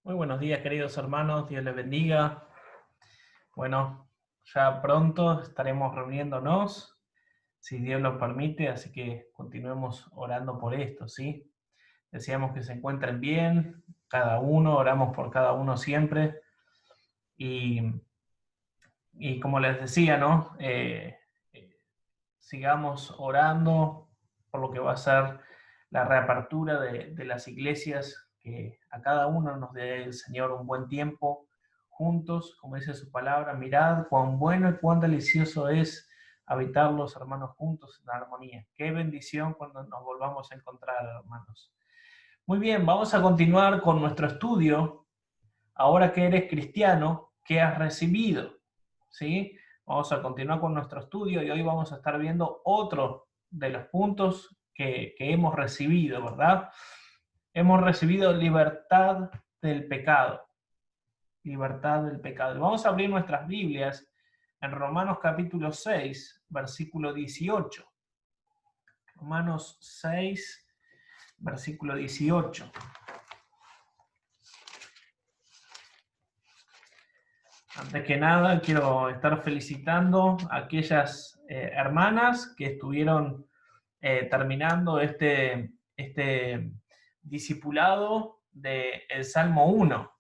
Muy buenos días, queridos hermanos, Dios les bendiga. Bueno, ya pronto estaremos reuniéndonos, si Dios lo permite, así que continuemos orando por esto, ¿sí? Deseamos que se encuentren bien, cada uno, oramos por cada uno siempre. Y, y como les decía, ¿no? Eh, Sigamos orando por lo que va a ser la reapertura de las iglesias, que a cada uno nos dé el Señor un buen tiempo juntos, como dice su palabra. Mirad cuán bueno y cuán delicioso es habitar los hermanos juntos en armonía. Qué bendición cuando nos volvamos a encontrar, hermanos. Muy bien, vamos a continuar con nuestro estudio. Ahora que eres cristiano, ¿qué has recibido? ¿Sí? Vamos a continuar con nuestro estudio y hoy vamos a estar viendo otro de los puntos que hemos recibido, ¿verdad? Hemos recibido libertad del pecado. Libertad del pecado. Y vamos a abrir nuestras Biblias en Romanos capítulo 6, versículo 18. Romanos 6, versículo 18. Antes que nada, quiero estar felicitando a aquellas hermanas que estuvieron terminando este discipulado del Salmo 1.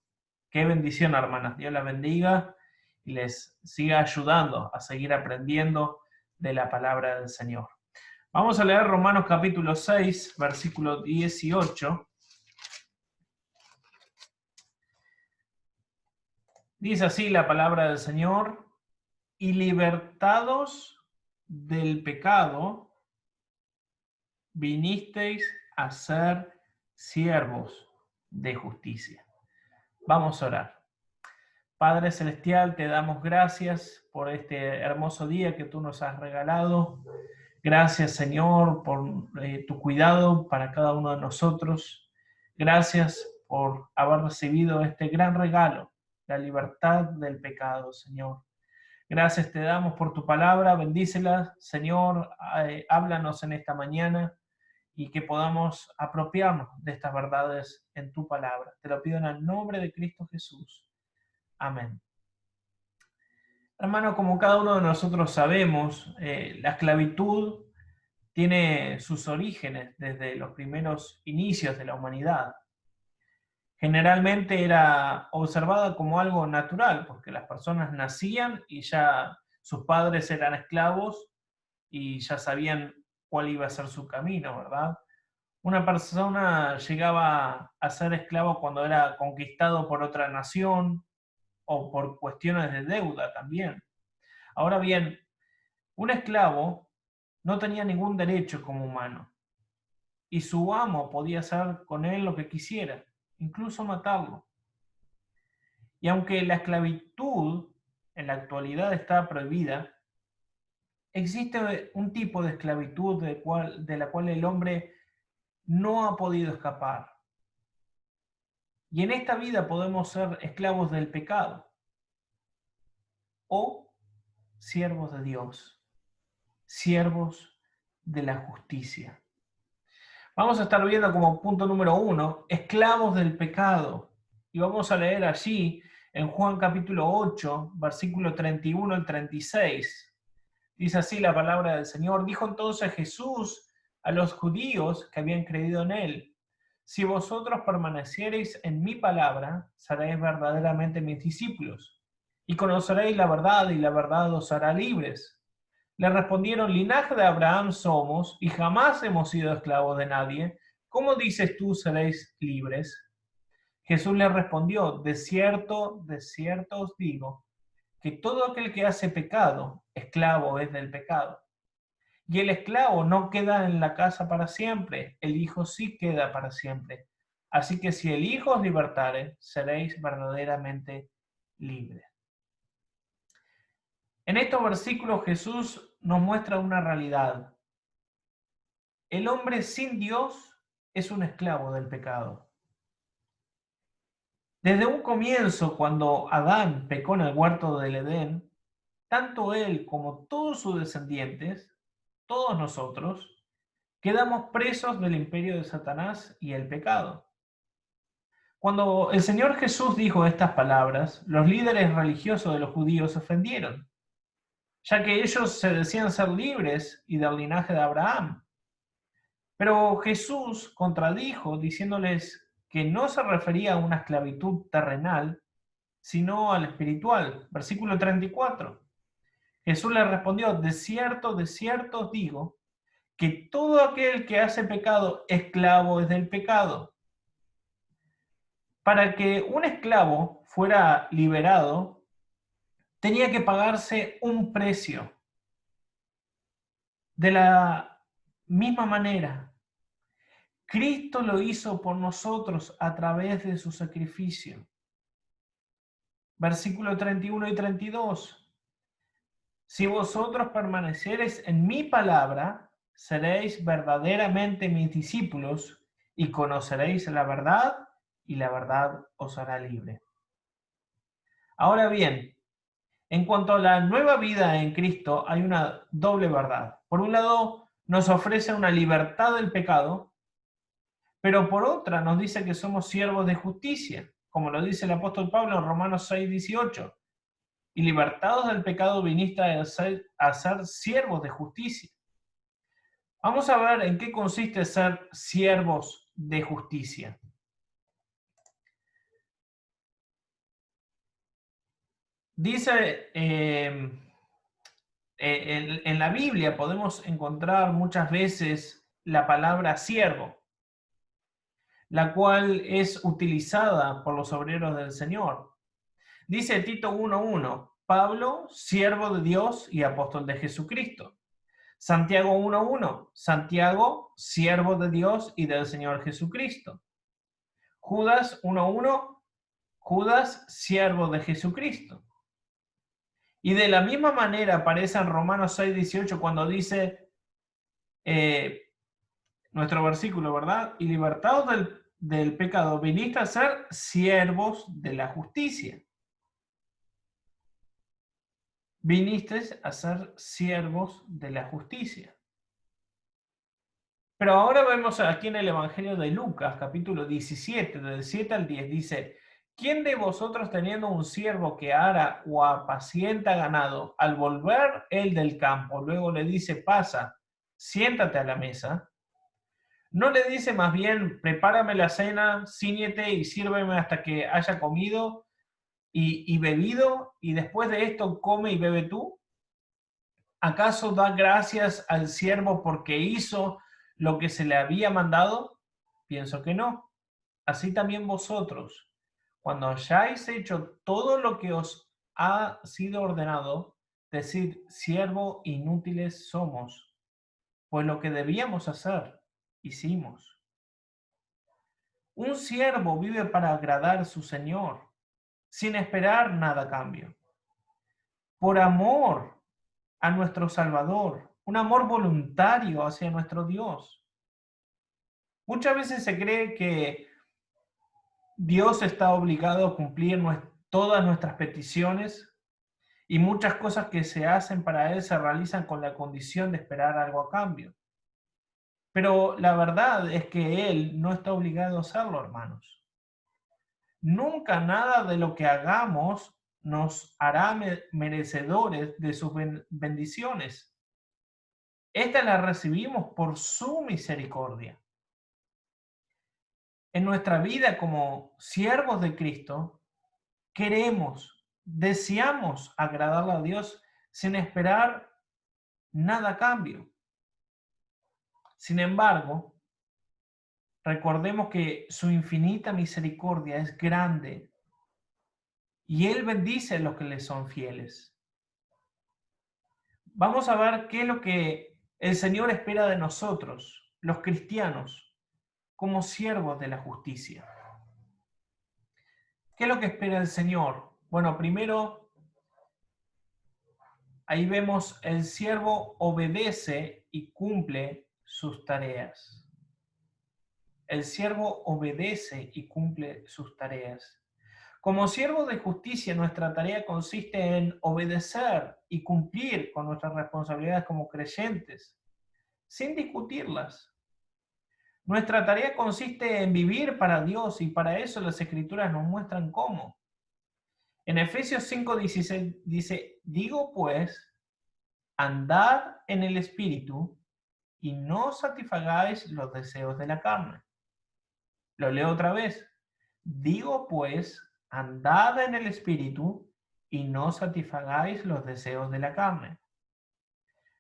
Qué bendición, hermanas. Dios las bendiga y les siga ayudando a seguir aprendiendo de la palabra del Señor. Vamos a leer Romanos capítulo 6, versículo 18. Dice así la palabra del Señor: y libertados del pecado, vinisteis a ser siervos de justicia. Vamos a orar. Padre Celestial, te damos gracias por este hermoso día que tú nos has regalado. Gracias, Señor, por tu cuidado para cada uno de nosotros. Gracias por haber recibido este gran regalo, la libertad del pecado, Señor. Gracias te damos por tu palabra, bendícela, Señor, háblanos en esta mañana y que podamos apropiarnos de estas verdades en tu palabra. Te lo pido en el nombre de Cristo Jesús. Amén. Hermano, como cada uno de nosotros sabemos, la esclavitud tiene sus orígenes desde los primeros inicios de la humanidad. Generalmente era observada como algo natural, porque las personas nacían y ya sus padres eran esclavos y ya sabían cuál iba a ser su camino, ¿verdad? Una persona llegaba a ser esclavo cuando era conquistado por otra nación o por cuestiones de deuda también. Ahora bien, un esclavo no tenía ningún derecho como humano y su amo podía hacer con él lo que quisiera, incluso matarlo. Y aunque la esclavitud en la actualidad está prohibida, existe un tipo de esclavitud de la cual el hombre no ha podido escapar. Y en esta vida podemos ser esclavos del pecado o siervos de Dios, siervos de la justicia. Vamos a estar viendo como punto número 1, esclavos del pecado. Y vamos a leer allí en Juan capítulo 8, versículo 31 al 36. Dice así la palabra del Señor: dijo entonces Jesús a los judíos que habían creído en él: si vosotros permaneciereis en mi palabra, seréis verdaderamente mis discípulos, y conoceréis la verdad, y la verdad os hará libres. Le respondieron: linaje de Abraham somos, y jamás hemos sido esclavos de nadie. ¿Cómo dices tú seréis libres? Jesús le respondió: de cierto os digo, que todo aquel que hace pecado, esclavo es del pecado. Y el esclavo no queda en la casa para siempre, el Hijo sí queda para siempre. Así que si el Hijo os libertare, seréis verdaderamente libres. En estos versículos Jesús nos muestra una realidad. El hombre sin Dios es un esclavo del pecado. Desde un comienzo, cuando Adán pecó en el huerto del Edén, tanto él como todos sus descendientes, todos nosotros, quedamos presos del imperio de Satanás y el pecado. Cuando el Señor Jesús dijo estas palabras, los líderes religiosos de los judíos se ofendieron, ya que ellos se decían ser libres y del linaje de Abraham. Pero Jesús contradijo diciéndoles que no se refería a una esclavitud terrenal, sino a la espiritual. Versículo 34. Jesús le respondió, de cierto os digo, que todo aquel que hace pecado, esclavo es del pecado. Para que un esclavo fuera liberado, tenía que pagarse un precio. De la misma manera, Cristo lo hizo por nosotros a través de su sacrificio. Versículo 31 y 32. Si vosotros permanecereis en mi palabra, seréis verdaderamente mis discípulos y conoceréis la verdad, y la verdad os hará libre. Ahora bien, en cuanto a la nueva vida en Cristo, hay una doble verdad. Por un lado, nos ofrece una libertad del pecado, pero por otra nos dice que somos siervos de justicia, como lo dice el apóstol Pablo en Romanos 6:18. Y libertados del pecado viniste a ser siervos de justicia. Vamos a ver en qué consiste ser siervos de justicia. Dice, en la Biblia podemos encontrar muchas veces la palabra siervo, la cual es utilizada por los obreros del Señor. Dice Tito 1:1, Pablo, siervo de Dios y apóstol de Jesucristo. Santiago 1:1, Santiago, siervo de Dios y del Señor Jesucristo. Judas 1:1, Judas, siervo de Jesucristo. Y de la misma manera aparece en Romanos 6:18 cuando dice, nuestro versículo, ¿verdad? Y libertados del pecado, viniste a ser siervos de la justicia. Viniste a ser siervos de la justicia. Pero ahora vemos aquí en el Evangelio de Lucas, capítulo 17, del 7 al 10, dice, ¿quién de vosotros teniendo un siervo que ara o apacienta ganado, al volver él del campo, luego le dice, pasa, siéntate a la mesa? ¿No le dice más bien, prepárame la cena, cíñete y sírveme hasta que haya comido y bebido, y después de esto come y bebe tú? ¿Acaso da gracias al siervo porque hizo lo que se le había mandado? Pienso que no. Así también vosotros, cuando hayáis hecho todo lo que os ha sido ordenado, decid, siervo inútiles somos, pues lo que debíamos hacer, hicimos. Un siervo vive para agradar a su Señor, sin esperar nada a cambio. Por amor a nuestro Salvador, un amor voluntario hacia nuestro Dios. Muchas veces se cree que Dios está obligado a cumplir todas nuestras peticiones y muchas cosas que se hacen para Él se realizan con la condición de esperar algo a cambio. Pero la verdad es que Él no está obligado a hacerlo, hermanos. Nunca nada de lo que hagamos nos hará merecedores de sus bendiciones. Estas las recibimos por su misericordia. En nuestra vida como siervos de Cristo, deseamos agradarle a Dios sin esperar nada a cambio. Sin embargo, recordemos que su infinita misericordia es grande y Él bendice a los que le son fieles. Vamos a ver qué es lo que el Señor espera de nosotros, los cristianos, como siervos de la justicia. ¿Qué es lo que espera el Señor? Bueno, primero, ahí vemos el siervo obedece y cumple sus tareas. El siervo obedece y cumple sus tareas. Como siervos de justicia, nuestra tarea consiste en obedecer y cumplir con nuestras responsabilidades como creyentes, sin discutirlas. Nuestra tarea consiste en vivir para Dios y para eso las Escrituras nos muestran cómo. En Efesios 5:16 dice, digo pues, andad en el Espíritu y no satisfagáis los deseos de la carne. Lo leo otra vez. Digo pues, andad en el Espíritu y no satisfagáis los deseos de la carne.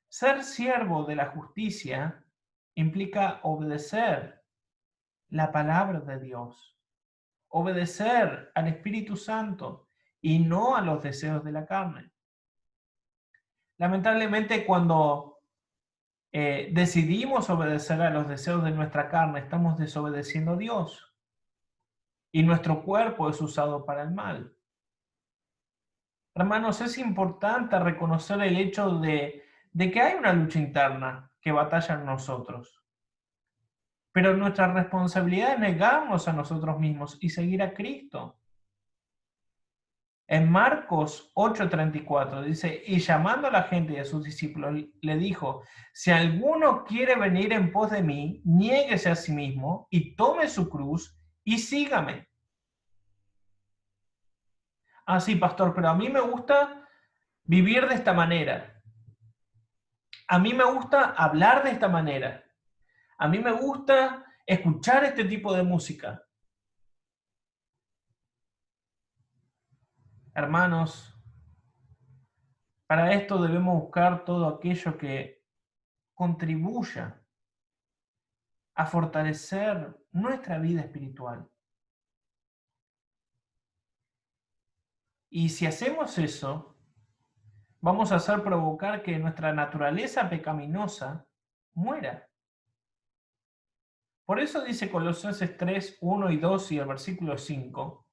Ser siervo de la justicia implica obedecer la palabra de Dios, obedecer al Espíritu Santo y no a los deseos de la carne. Lamentablemente, cuando decidimos obedecer a los deseos de nuestra carne, estamos desobedeciendo a Dios y nuestro cuerpo es usado para el mal. Hermanos, es importante reconocer el hecho de que hay una lucha interna que batalla en nosotros. Pero nuestra responsabilidad es negarnos a nosotros mismos y seguir a Cristo. En Marcos 8:34 dice, y llamando a la gente y a sus discípulos, le dijo, si alguno quiere venir en pos de mí, niéguese a sí mismo y tome su cruz y sígame. Ah, sí, pastor, pero a mí me gusta vivir de esta manera. A mí me gusta hablar de esta manera. A mí me gusta escuchar este tipo de música. Hermanos, para esto debemos buscar todo aquello que contribuya a fortalecer nuestra vida espiritual. Y si hacemos eso, vamos a hacer provocar que nuestra naturaleza pecaminosa muera. Por eso dice Colosenses 3, 1 y 2 y el versículo 5.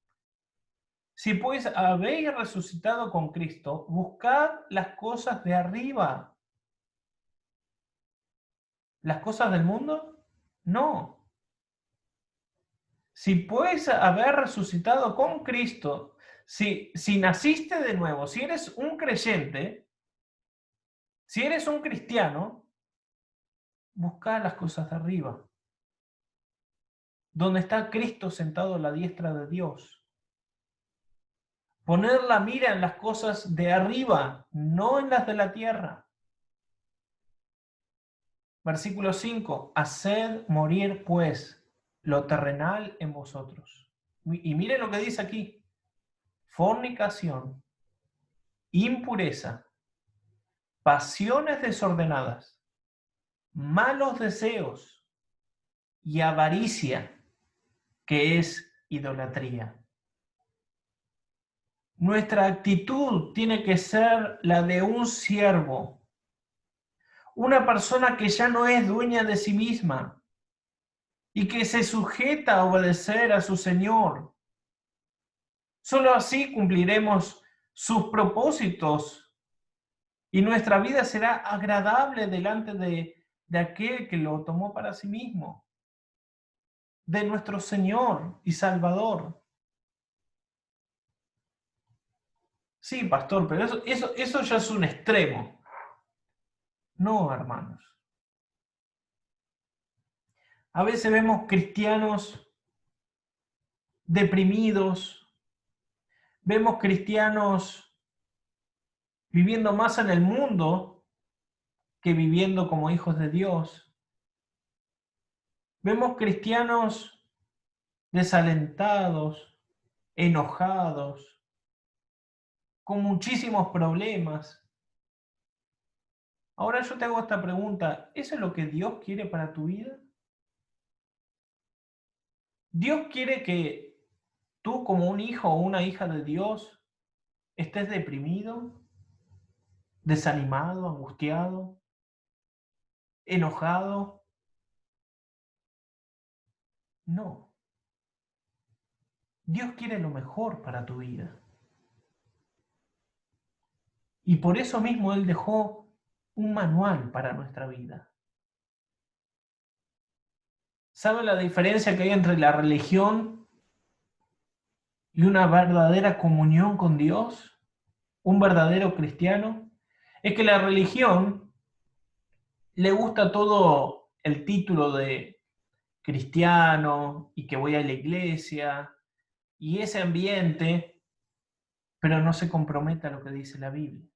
Si pues habéis resucitado con Cristo, buscad las cosas de arriba. ¿Las cosas del mundo? No. Si pues haber resucitado con Cristo, si naciste de nuevo, si eres un creyente, si eres un cristiano, busca las cosas de arriba, donde está Cristo sentado a la diestra de Dios. Poner la mira en las cosas de arriba, no en las de la tierra. Versículo 5, haced morir pues lo terrenal en vosotros. Y miren lo que dice aquí, fornicación, impureza, pasiones desordenadas, malos deseos y avaricia, que es idolatría. Nuestra actitud tiene que ser la de un siervo, una persona que ya no es dueña de sí misma y que se sujeta a obedecer a su Señor. Solo así cumpliremos sus propósitos y nuestra vida será agradable delante de aquel que lo tomó para sí mismo, de nuestro Señor y Salvador. Sí, pastor, pero eso ya es un extremo. No, hermanos. A veces vemos cristianos deprimidos, vemos cristianos viviendo más en el mundo que viviendo como hijos de Dios. Vemos cristianos desalentados, enojados, con muchísimos problemas. Ahora yo te hago esta pregunta, ¿eso es lo que Dios quiere para tu vida? ¿Dios quiere que tú como un hijo o una hija de Dios estés deprimido, desanimado, angustiado, enojado? No. Dios quiere lo mejor para tu vida. Y por eso mismo Él dejó un manual para nuestra vida. ¿Sabe la diferencia que hay entre la religión y una verdadera comunión con Dios? Un verdadero cristiano. Es que la religión le gusta todo el título de cristiano y que voy a la iglesia y ese ambiente, pero no se compromete a lo que dice la Biblia.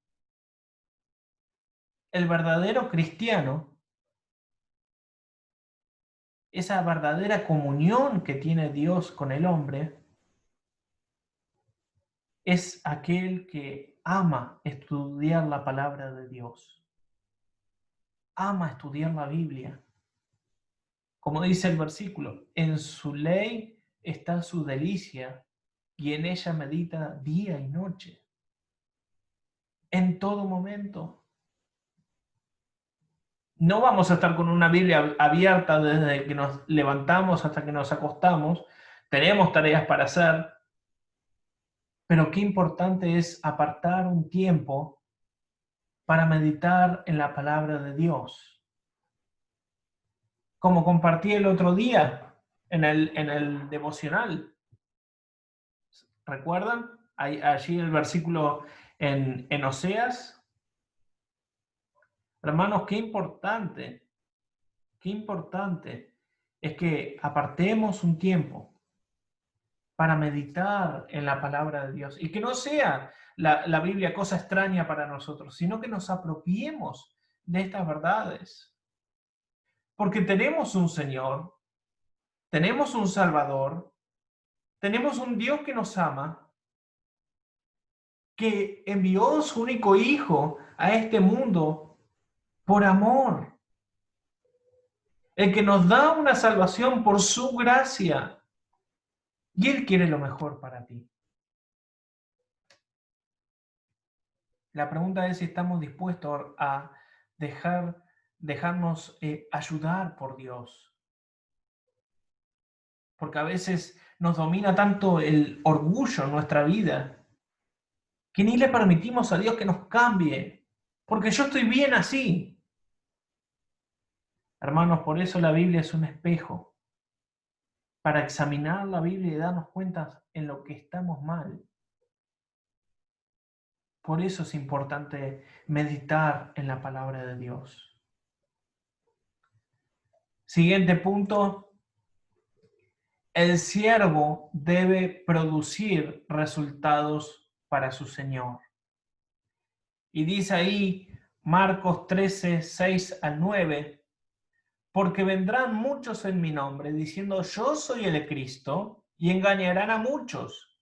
El verdadero cristiano, esa verdadera comunión que tiene Dios con el hombre, es aquel que ama estudiar la palabra de Dios, ama estudiar la Biblia. Como dice el versículo, en su ley está su delicia y en ella medita día y noche, en todo momento. No vamos a estar con una Biblia abierta desde que nos levantamos hasta que nos acostamos. Tenemos tareas para hacer, pero qué importante es apartar un tiempo para meditar en la palabra de Dios. Como compartí el otro día en el devocional. ¿Recuerdan? Allí el versículo en Oseas. Hermanos, qué importante es que apartemos un tiempo para meditar en la palabra de Dios y que no sea la Biblia cosa extraña para nosotros, sino que nos apropiemos de estas verdades. Porque tenemos un Señor, tenemos un Salvador, tenemos un Dios que nos ama, que envió su único Hijo a este mundo por amor, el que nos da una salvación por su gracia, y Él quiere lo mejor para ti. La pregunta es si estamos dispuestos a dejarnos ayudar por Dios. Porque a veces nos domina tanto el orgullo en nuestra vida que ni le permitimos a Dios que nos cambie, porque yo estoy bien así. Hermanos, por eso la Biblia es un espejo, para examinar la Biblia y darnos cuenta en lo que estamos mal. Por eso es importante meditar en la palabra de Dios. Siguiente punto. El siervo debe producir resultados para su Señor. Y dice ahí Marcos 13, 6 al 9, porque vendrán muchos en mi nombre diciendo yo soy el Cristo y engañarán a muchos.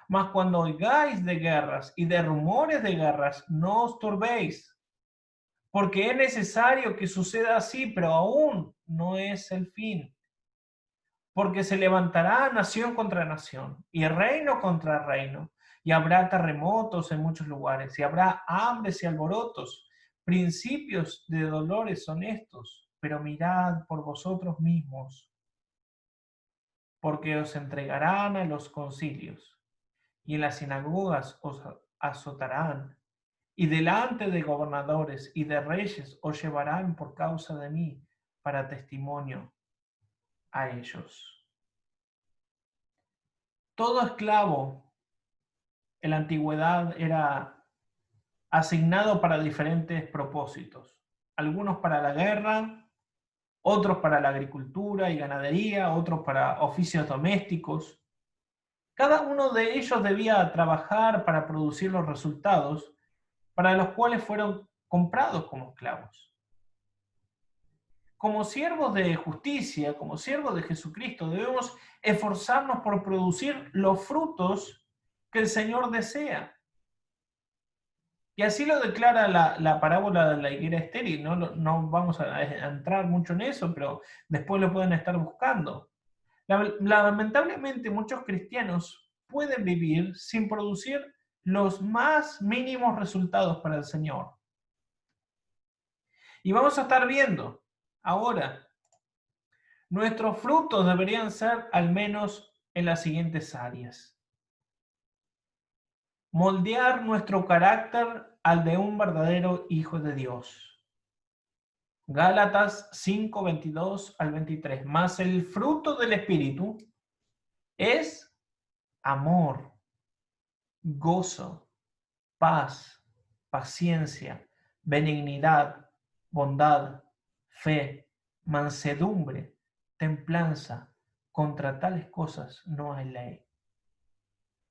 Mas cuando oigáis de guerras y de rumores de guerras, no os turbéis, porque es necesario que suceda así, pero aún no es el fin. Porque se levantará nación contra nación y reino contra reino, y habrá terremotos en muchos lugares, y habrá hambres y alborotos. Principios de dolores son estos, pero mirad por vosotros mismos, porque os entregarán a los concilios, y en las sinagogas os azotarán, y delante de gobernadores y de reyes os llevarán por causa de mí, para testimonio a ellos. Todo esclavo en la antigüedad era asignado para diferentes propósitos. Algunos para la guerra, otros para la agricultura y ganadería, otros para oficios domésticos. Cada uno de ellos debía trabajar para producir los resultados para los cuales fueron comprados como esclavos. Como siervos de justicia, como siervos de Jesucristo, debemos esforzarnos por producir los frutos que el Señor desea. Y así lo declara la parábola de la higuera estéril. No vamos a entrar mucho en eso, pero después lo pueden estar buscando. Lamentablemente muchos cristianos pueden vivir sin producir los más mínimos resultados para el Señor. Y vamos a estar viendo ahora, nuestros frutos deberían ser al menos en las siguientes áreas. Moldear nuestro carácter al de un verdadero hijo de Dios. Gálatas 5, 22 al 23. Mas el fruto del Espíritu es amor, gozo, paz, paciencia, benignidad, bondad, fe, mansedumbre, templanza, contra tales cosas no hay ley.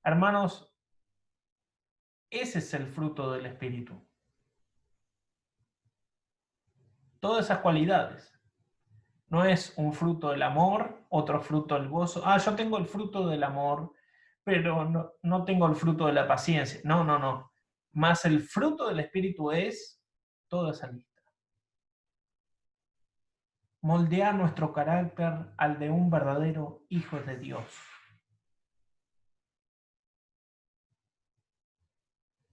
Hermanos, ese es el fruto del Espíritu. Todas esas cualidades. No es un fruto del amor, otro fruto del gozo. Yo tengo el fruto del amor, pero no tengo el fruto de la paciencia. No. Más el fruto del Espíritu es toda esa lista. Moldear nuestro carácter al de un verdadero hijo de Dios.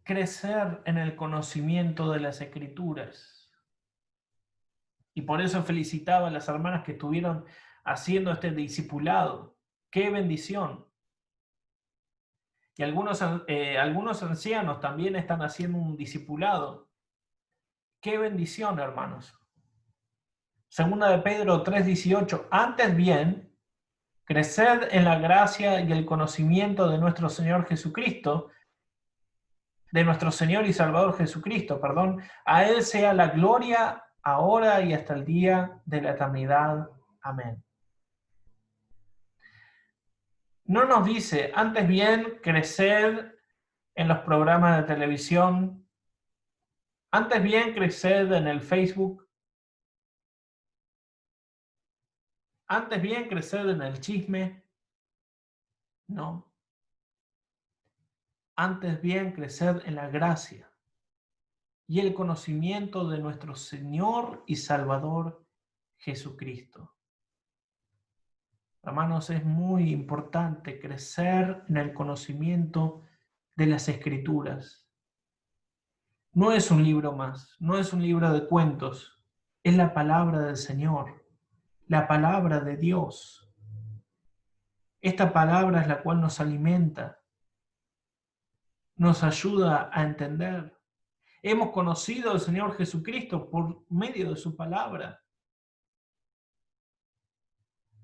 Crecer en el conocimiento de las Escrituras. Y por eso felicitaba a las hermanas que estuvieron haciendo este discipulado. ¡Qué bendición! Y algunos ancianos también están haciendo un discipulado. ¡Qué bendición, hermanos! Segunda de Pedro 3:18. Antes bien, creced en la gracia y el conocimiento de nuestro Señor Jesucristo, de nuestro Señor y Salvador Jesucristo, perdón. A Él sea la gloria ahora y hasta el día de la eternidad. Amén. No nos dice, antes bien, creced en los programas de televisión, antes bien, creced en el Facebook, antes bien, creced en el chisme, no. Antes bien, creced en la gracia y el conocimiento de nuestro Señor y Salvador Jesucristo. Hermanos, es muy importante crecer en el conocimiento de las Escrituras. No es un libro más, no es un libro de cuentos, es la palabra del Señor, la palabra de Dios. Esta palabra es la cual nos alimenta, nos ayuda a entender. Hemos conocido al Señor Jesucristo por medio de su palabra.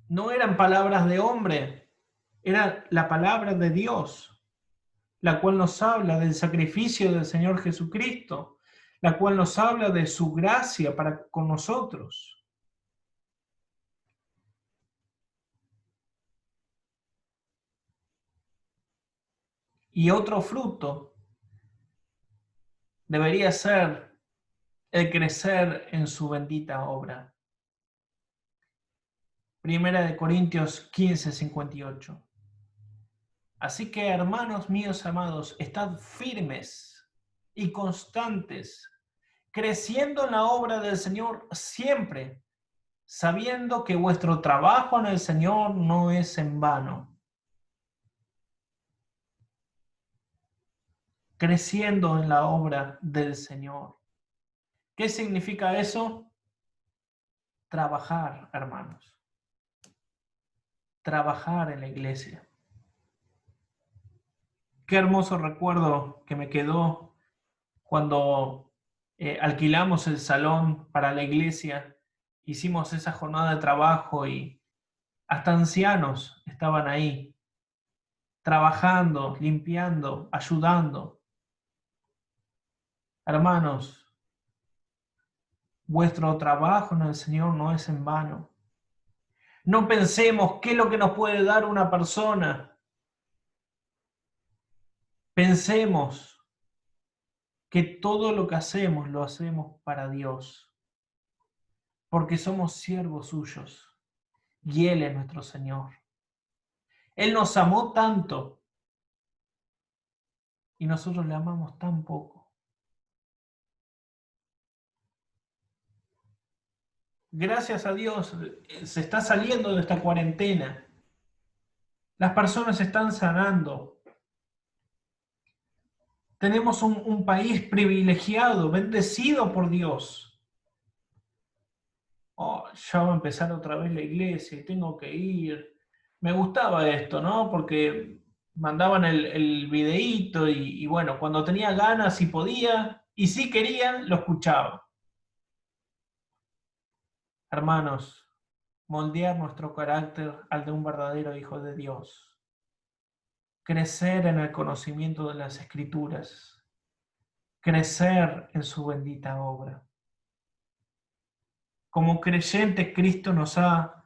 No eran palabras de hombre, era la palabra de Dios, la cual nos habla del sacrificio del Señor Jesucristo, la cual nos habla de su gracia para con nosotros. Y otro fruto debería ser el crecer en su bendita obra. Primera de Corintios 15:58. Así que, hermanos míos amados, estad firmes y constantes, creciendo en la obra del Señor siempre, sabiendo que vuestro trabajo en el Señor no es en vano. Creciendo en la obra del Señor. ¿Qué significa eso? Trabajar, hermanos. Trabajar en la iglesia. Qué hermoso recuerdo que me quedó cuando alquilamos el salón para la iglesia, hicimos esa jornada de trabajo y hasta ancianos estaban ahí, trabajando, limpiando, ayudando. Hermanos, vuestro trabajo en el Señor no es en vano. No pensemos qué es lo que nos puede dar una persona. Pensemos que todo lo que hacemos lo hacemos para Dios, porque somos siervos suyos y Él es nuestro Señor. Él nos amó tanto y nosotros le amamos tan poco. Gracias a Dios se está saliendo de esta cuarentena. Las personas están sanando. Tenemos un país privilegiado, bendecido por Dios. Ya va a empezar otra vez la iglesia y tengo que ir. Me gustaba esto, ¿no? Porque mandaban el videíto y bueno, cuando tenía ganas y podía, y si quería, lo escuchaba. Hermanos, moldear nuestro carácter al de un verdadero hijo de Dios. Crecer en el conocimiento de las Escrituras. Crecer en su bendita obra. Como creyentes, Cristo nos ha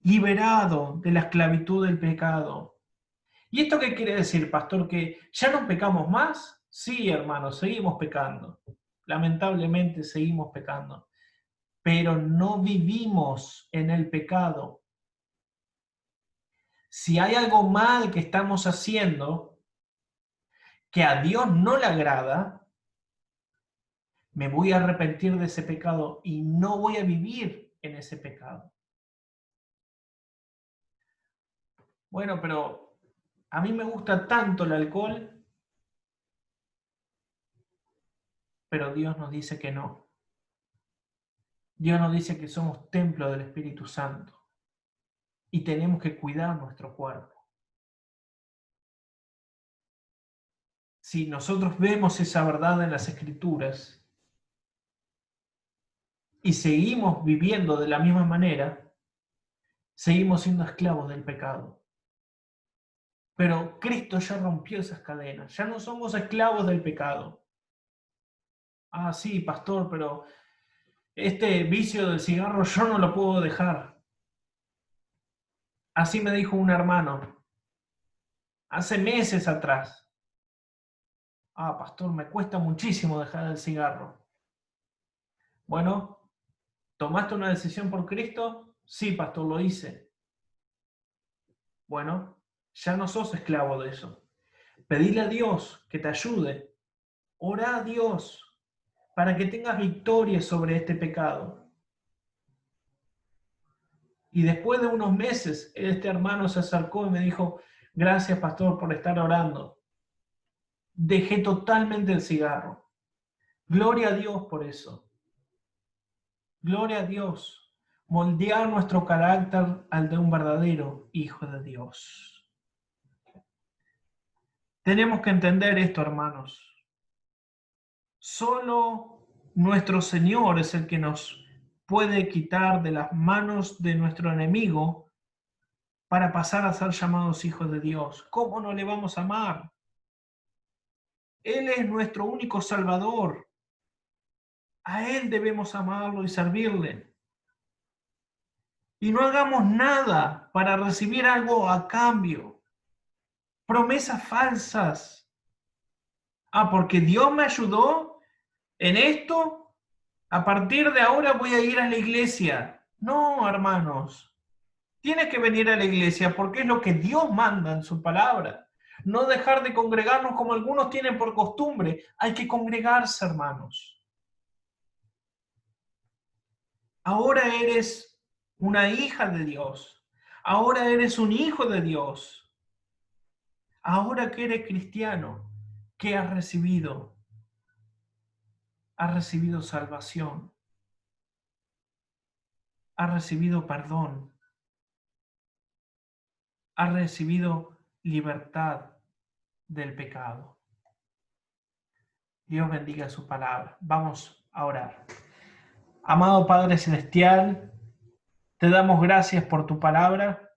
liberado de la esclavitud del pecado. ¿Y esto qué quiere decir, pastor? ¿Que ya no pecamos más? Sí, hermanos, seguimos pecando. Lamentablemente seguimos pecando. Pero no vivimos en el pecado. Si hay algo mal que estamos haciendo, que a Dios no le agrada, me voy a arrepentir de ese pecado y no voy a vivir en ese pecado. Bueno, pero a mí me gusta tanto el alcohol, pero Dios nos dice que no. Dios nos dice que somos templo del Espíritu Santo y tenemos que cuidar nuestro cuerpo. Si nosotros vemos esa verdad en las Escrituras y seguimos viviendo de la misma manera, seguimos siendo esclavos del pecado. Pero Cristo ya rompió esas cadenas, ya no somos esclavos del pecado. Ah, sí, pastor, pero este vicio del cigarro yo no lo puedo dejar. Así me dijo un hermano hace meses atrás. Ah, pastor, me cuesta muchísimo dejar el cigarro. Bueno, ¿tomaste una decisión por Cristo? Sí, pastor, lo hice. Bueno, ya no sos esclavo de eso. Pedile a Dios que te ayude. Ora a Dios para que tengas victoria sobre este pecado. Y después de unos meses, este hermano se acercó y me dijo, gracias, pastor, por estar orando. Dejé totalmente el cigarro. Gloria a Dios por eso. Gloria a Dios. Moldear nuestro carácter al de un verdadero hijo de Dios. Tenemos que entender esto, hermanos. Solo nuestro Señor es el que nos puede quitar de las manos de nuestro enemigo para pasar a ser llamados hijos de Dios. ¿Cómo no le vamos a amar? Él es nuestro único Salvador. A Él debemos amarlo y servirle. Y no hagamos nada para recibir algo a cambio. Promesas falsas. Ah, porque Dios me ayudó en esto, a partir de ahora voy a ir a la iglesia. No, hermanos. Tienes que venir a la iglesia porque es lo que Dios manda en su palabra. No dejar de congregarnos como algunos tienen por costumbre. Hay que congregarse, hermanos. Ahora eres una hija de Dios. Ahora eres un hijo de Dios. Ahora que eres cristiano, ¿qué has recibido? Has recibido salvación. Has recibido perdón. Has recibido libertad del pecado. Dios bendiga su palabra. Vamos a orar. Amado Padre Celestial, te damos gracias por tu palabra.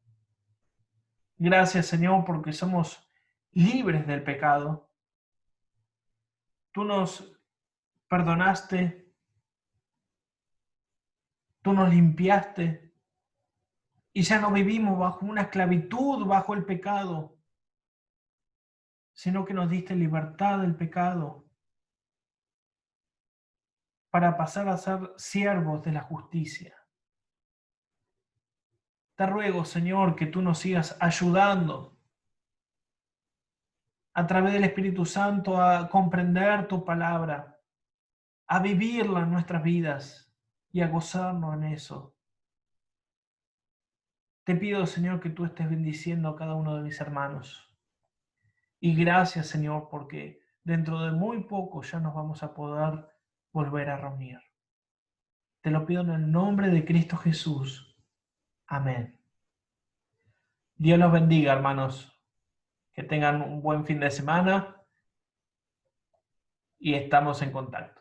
Gracias, Señor, porque somos libres del pecado. Tú nos perdonaste, tú nos limpiaste y ya no vivimos bajo una esclavitud, bajo el pecado, sino que nos diste libertad del pecado para pasar a ser siervos de la justicia. Te ruego, Señor, que tú nos sigas ayudando a través del Espíritu Santo a comprender tu palabra, a vivirla en nuestras vidas y a gozarnos en eso. Te pido, Señor, que tú estés bendiciendo a cada uno de mis hermanos. Y gracias, Señor, porque dentro de muy poco ya nos vamos a poder volver a reunir. Te lo pido en el nombre de Cristo Jesús. Amén. Dios los bendiga, hermanos. Que tengan un buen fin de semana y estamos en contacto.